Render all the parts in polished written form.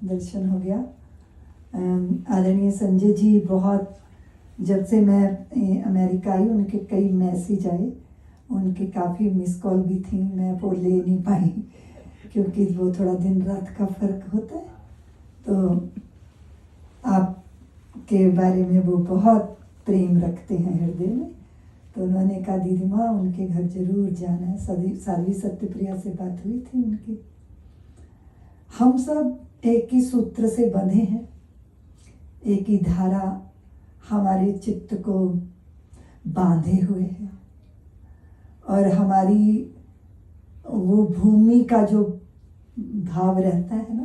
दर्शन हो गया। आदरणीय संजय जी, बहुत जब से मैं अमेरिका आई उनके कई मैसेज आए, उनके काफ़ी मिस कॉल भी थी, मैं वो ले नहीं पाई क्योंकि वो थोड़ा दिन रात का फ़र्क होता है। तो आपके बारे में वो बहुत प्रेम रखते हैं हृदय में, तो उन्होंने कहा दीदी माँ उनके घर जरूर जाना है। साध्वी सत्यप्रिया से बात हुई थी उनकी। हम सब एक ही सूत्र से बंधे हैं, एक ही धारा हमारे चित्त को बांधे हुए है, और हमारी वो भूमि का जो भाव रहता है ना,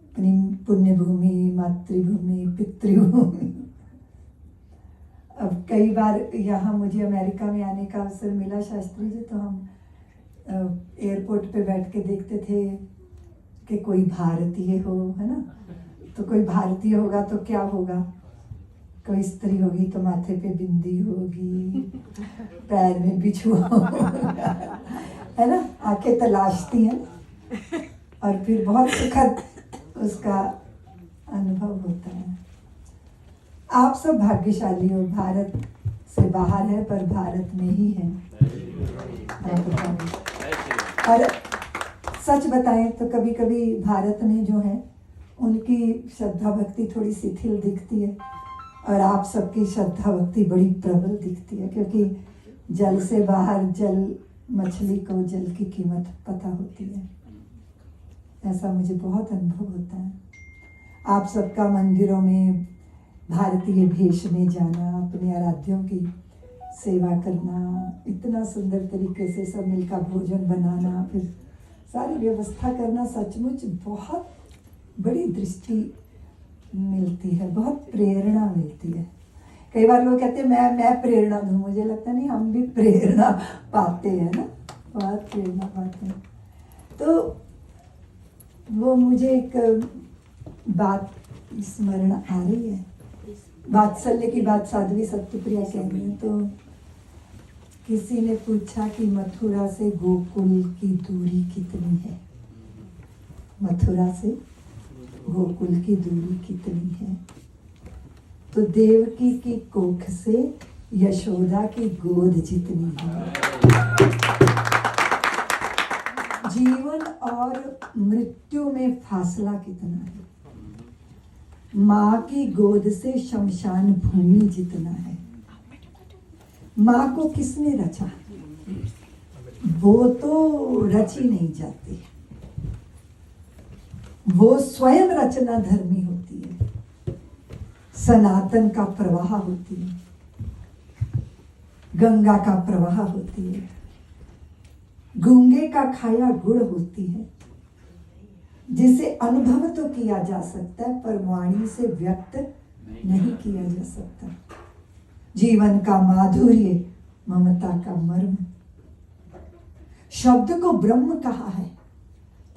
अपनी पुण्य भूमि, मातृभूमि, पितृभूमि। अब कई बार यहाँ मुझे अमेरिका में आने का अवसर मिला शास्त्री जी, तो हम एयरपोर्ट पे बैठ के देखते थे कि कोई भारतीय हो, है ना, तो कोई भारतीय होगा तो क्या होगा, कोई स्त्री होगी तो माथे पे बिंदी होगी, पैर में बिछुआ होगा, है ना, आंखें तलाशती हैं, और फिर बहुत सुखद उसका अनुभव होता है। आप सब भाग्यशाली हो, भारत से बाहर है पर भारत में ही है। और सच बताएं तो कभी कभी भारत में जो है उनकी श्रद्धा भक्ति थोड़ी शिथिल दिखती है, और आप सबकी श्रद्धा भक्ति बड़ी प्रबल दिखती है, क्योंकि जल से बाहर जल मछली को जल की कीमत पता होती है। ऐसा मुझे बहुत अनुभव होता है। आप सबका मंदिरों में भारतीय भेष में जाना, अपने आराध्यों की सेवा करना, इतना सुंदर तरीके से सब मिलकर भोजन बनाना, फिर सारी व्यवस्था करना, सचमुच बहुत बड़ी दृष्टि मिलती है, बहुत प्रेरणा मिलती है। कई बार लोग कहते हैं मैं प्रेरणा दूँ, मुझे लगता नहीं, हम भी प्रेरणा पाते हैं ना, बहुत प्रेरणा पाते हैं। तो वो मुझे एक बात स्मरण आ रही है, वात्सल्य की बात साध्वी सत्यप्रिया कह रही है। तो किसी ने पूछा कि मथुरा से गोकुल की दूरी कितनी है, मथुरा से गोकुल की दूरी कितनी है, तो देवकी की कोख से यशोदा की गोद जितनी है। जीवन और मृत्यु में फासला कितना है, माँ की गोद से शमशान भूमि जितना है। माँ को किसने रचा, वो तो रची नहीं जाती, वो स्वयं रचना धर्मी होती है, सनातन का प्रवाह होती है, गंगा का प्रवाह होती है, गूंगे का खाया गुड़ होती है, जिसे अनुभव तो किया जा सकता है पर वाणी से व्यक्त नहीं किया जा सकता। जीवन का माधुर्य, ममता का मर्म। शब्द को ब्रह्म कहा है,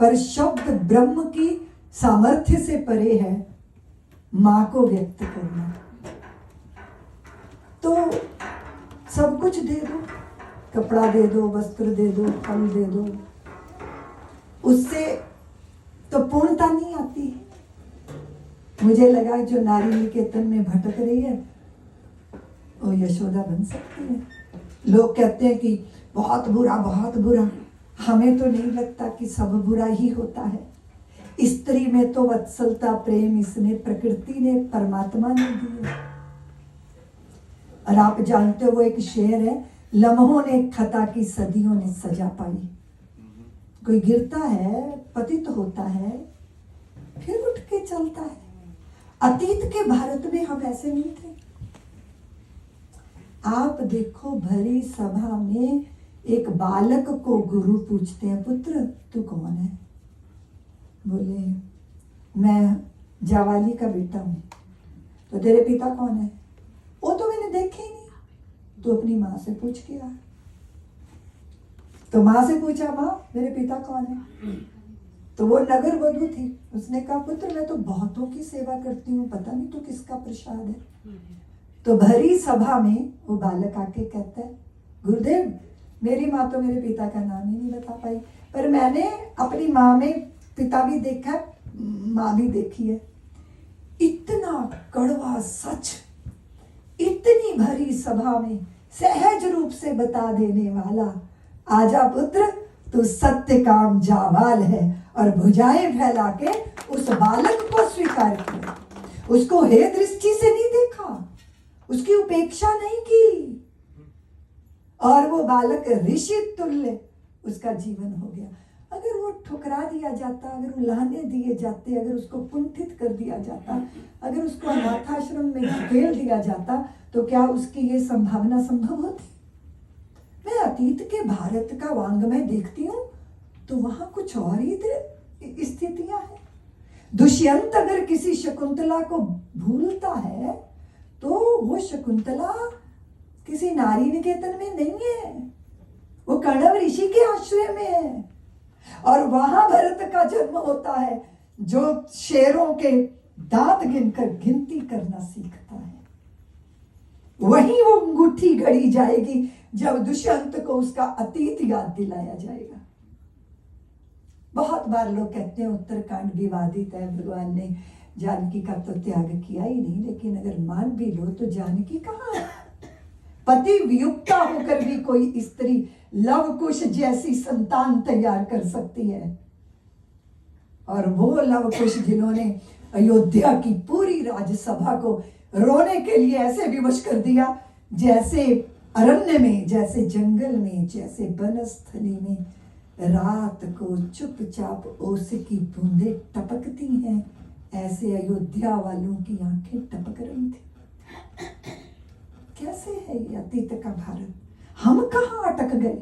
पर शब्द ब्रह्म की सामर्थ्य से परे है माँ को व्यक्त करना। तो सब कुछ दे दो, कपड़ा दे दो, वस्त्र दे दो, फल दे दो, उससे तो पूर्णता नहीं आती। मुझे लगा जो नारी निकेतन में भटक रही है वो यशोदा बन सकती है। लोग कहते हैं कि बहुत बुरा, बहुत बुरा। हमें तो नहीं लगता कि सब बुरा ही होता है। स्त्री में तो वत्सलता, प्रेम इसने प्रकृति ने, परमात्मा ने दी है। और आप जानते हो वो एक शेर है, लम्हों ने खता की सदियों ने सजा पाई। कोई गिरता है, पतित होता है, फिर उठ के चलता है। अतीत के भारत में हम ऐसे नहीं थे। आप देखो भरी सभा में एक बालक को गुरु पूछते हैं, पुत्र तू कौन है? बोले मैं जावाली का बेटा हूं। तो तेरे पिता कौन है? वो तो मैंने देखे ही नहीं। तू अपनी माँ से पूछ के आ। तो माँ से पूछा, माँ मेरे पिता कौन है? तो वो नगर वधू थी। उसने कहा, पुत्र मैं तो बहुतों की सेवा करती हूँ, पता नहीं तो किसका प्रसाद है। तो भरी सभा में वो बालक आके कहता है, गुरुदेव मेरी माँ तो मेरे पिता का नाम ही नहीं बता पाई, पर मैंने अपनी माँ में पिता भी देखा, माँ भी देखी है। इतना कड़वा सच इतनी भरी सभा में सहज रूप से बता देने वाला, आजा पुत्र तू सत्य काम जावाल है, और भुजाएं फैला के उस बालक को स्वीकार किया। उसको हे दृष्टि से नहीं देखा, उसकी उपेक्षा नहीं की, और वो बालक ऋषि तुल्य उसका जीवन हो गया। अगर वो ठुकरा दिया जाता, अगर उलाहने दिए जाते, अगर उसको कुंठित कर दिया जाता, अगर उसको अनाथाश्रम में धकेल दिया जाता, तो क्या उसकी ये संभावना संभव होती? मैं अतीत के भारत का वांग्मय देखती हूँ तो वहां कुछ और ही स्थितियां हैं। दुष्यंत अगर किसी शकुंतला को भूलता है तो वो शकुंतला किसी नारी निकेतन में नहीं है, वो कण्व ऋषि के आश्रय में है। और वहां भरत का जन्म होता है जो शेरों के दांत गिनकर गिनती करना सीखता है। वहीं वो अंगूठी गड़ी जाएगी जब दुष्यंत को उसका अतीत याद दिलाया जाएगा। बहुत बार लोग कहते हैं उत्तरकांड विवादित है, भगवान ने जानकी का तो त्याग किया ही नहीं, लेकिन अगर मान भी लो तो जानकी कहाँ है? पति वियुक्ता होकर भी कोई स्त्री लव कुश जैसी संतान तैयार कर सकती है, और वो लव कुश जिन्होंने अयोध्या की पूरी राज्यसभा को रोने के लिए ऐसे विवश कर दिया, जैसे अरण्य में, जैसे जंगल में, जैसे वनस्थली में रात को चुपचाप ओस की बूंदें टपकती हैं, ऐसे अयोध्या वालों की आंखें टपक रही थी। कैसे है ये अतीत का भारत? हम कहाँ अटक गए?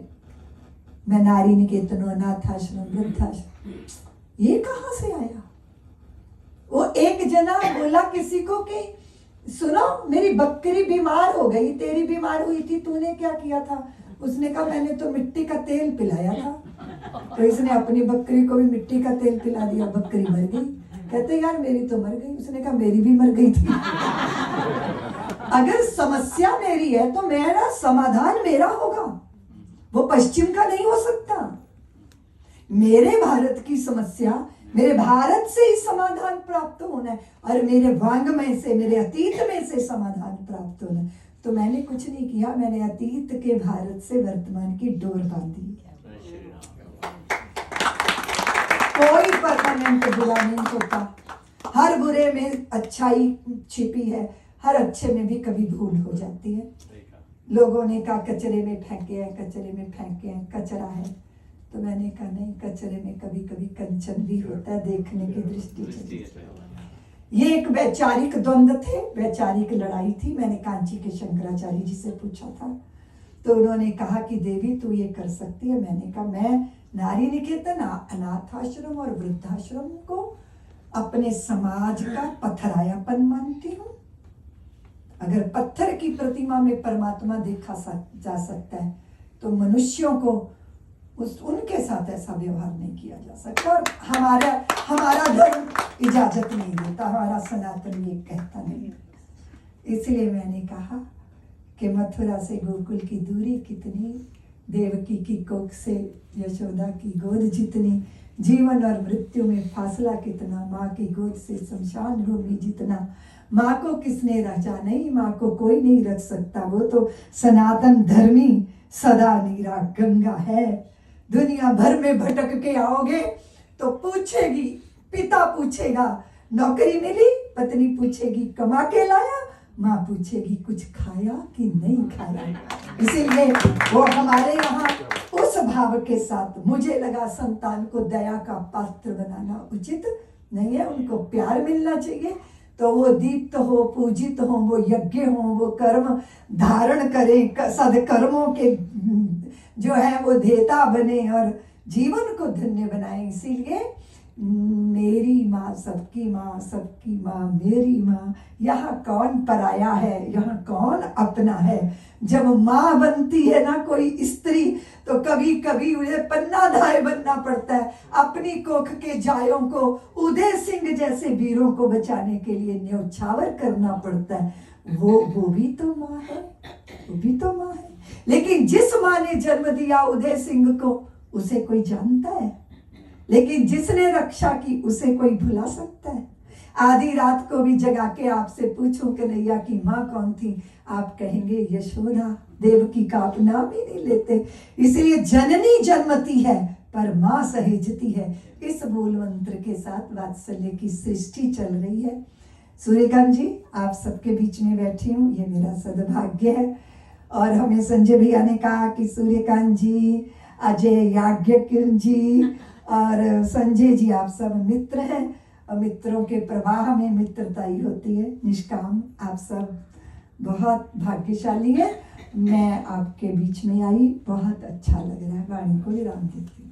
मैं नारी निकेतन, अनाथाश्रम, वृद्धाश्रम, ये कहाँ से आया? वो एक जना बोला किसी को कि सुनो मेरी बकरी बीमार हो गई, तेरी बीमार हुई थी, तूने क्या किया था? उसने कहा मैंने तो मिट्टी का तेल पिलाया था। तो इसने अपनी बकरी को भी मिट्टी का तेल पिला दिया, बकरी मर गई। कहते यार मेरी तो मर गई। उसने कहा मेरी भी मर गई थी। अगर समस्या मेरी है तो मेरा समाधान मेरा होगा, वो पश्चिम का नहीं हो सकता। मेरे भारत की समस्या, मेरे भारत से ही समाधान प्राप्त होना है, और मेरे वांग्मय से, मेरे अतीत में से समाधान प्राप्त होना है। तो मैंने कुछ नहीं किया, मैंने अतीत के भारत से वर्तमान की डोर बांधी। कोई परमानेंट बुरा नहीं होता, हर बुरे में अच्छाई छिपी है, हर अच्छे में भी कभी भूल हो जाती है। लोगों ने कहा कचरे में फेंके हैं, कचरे में फेंके हैं, कचरा है। तो मैंने कहा नहीं, कचरे में कभी कभी कंचन भी होता है, देखने की दृष्टि से। ये एक वैचारिक द्वंद्व थे, वैचारिक लड़ाई थी। मैंने कांची के शंकराचार्य जी से पूछा था, तो उन्होंने कहा कि देवी तू ये कर सकती है। मैंने कहा मैं नारी निकेतन, अनाथाश्रम और वृद्धाश्रम को अपने समाज का पथरायापन मानती हूँ। अगर पत्थर की प्रतिमा में परमात्मा देखा जा सकता है तो मनुष्यों को उनके साथ ऐसा व्यवहार नहीं किया जा सकता, और हमारा धर्म इजाजत नहीं देता, हमारा सनातन ये कहता नहीं। इसलिए मैंने कहा कि मथुरा से गोकुल की दूरी कितनी, देवकी की कोख से यशोदा की गोद जितनी, जीवन और मृत्यु में फासला कितना, माँ की गोद से शमशान भूमि जितना। माँ को किसने रचा? नहीं, माँ को कोई नहीं रच सकता, वो तो सनातन धर्मी सदा नीरा गंगा है। दुनिया भर में भटक के आओगे तो पूछेगी, पिता पूछेगा नौकरी मिली, पत्नी पूछेगी कमा के लाया, माँ पूछेगी कुछ खाया कि नहीं खाया। इसीलिए वो हमारे यहाँ उस भाव के साथ, मुझे लगा संतान को दया का पात्र बनाना उचित नहीं है, उनको प्यार मिलना चाहिए। तो वो दीप्त हो, पूजित हो, वो यज्ञ हो, वो कर्म धारण करें, सदकर्मों के जो है वो देता बने और जीवन को धन्य बनाए। इसीलिए मेरी माँ सबकी माँ, सबकी माँ मेरी माँ, यहाँ कौन पराया है, यहाँ कौन अपना है। जब माँ बनती है ना कोई स्त्री तो कभी कभी उन्हें पन्नाधाय बनना पड़ता है, अपनी कोख के जायों को, उदय सिंह जैसे वीरों को बचाने के लिए न्यौछावर करना पड़ता है। वो भी तो माँ है, वो भी तो माँ है। लेकिन जिस माँ ने जन्म दिया उदय सिंह को, उसे कोई जानता है? लेकिन जिसने रक्षा की उसे कोई भुला सकता है? आधी रात को भी जगा के आपसे पूछूं कन्हैया की माँ कौन थी, आप कहेंगे यशोदा। देवकी का आप नाम ही नहीं लेते। इसलिए जननी जन्मती है पर माँ सहेजती है। इस मूल मंत्र के साथ वात्सल्य की सृष्टि चल रही है। सूर्यकांत जी, आप सबके बीच में बैठी हूँ, ये मेरा सद्भाग्य है। और हमें संजय भैया ने कहा कि सूर्यकांत जी, अजय याज्ञवल्क्य जी और संजय जी, आप सब मित्र हैं और मित्रों के प्रवाह में मित्रता ही होती है, निष्काम। आप सब बहुत भाग्यशाली है। मैं आपके बीच में आई, बहुत अच्छा लग रहा है। वाणी को विराम देती हूँ।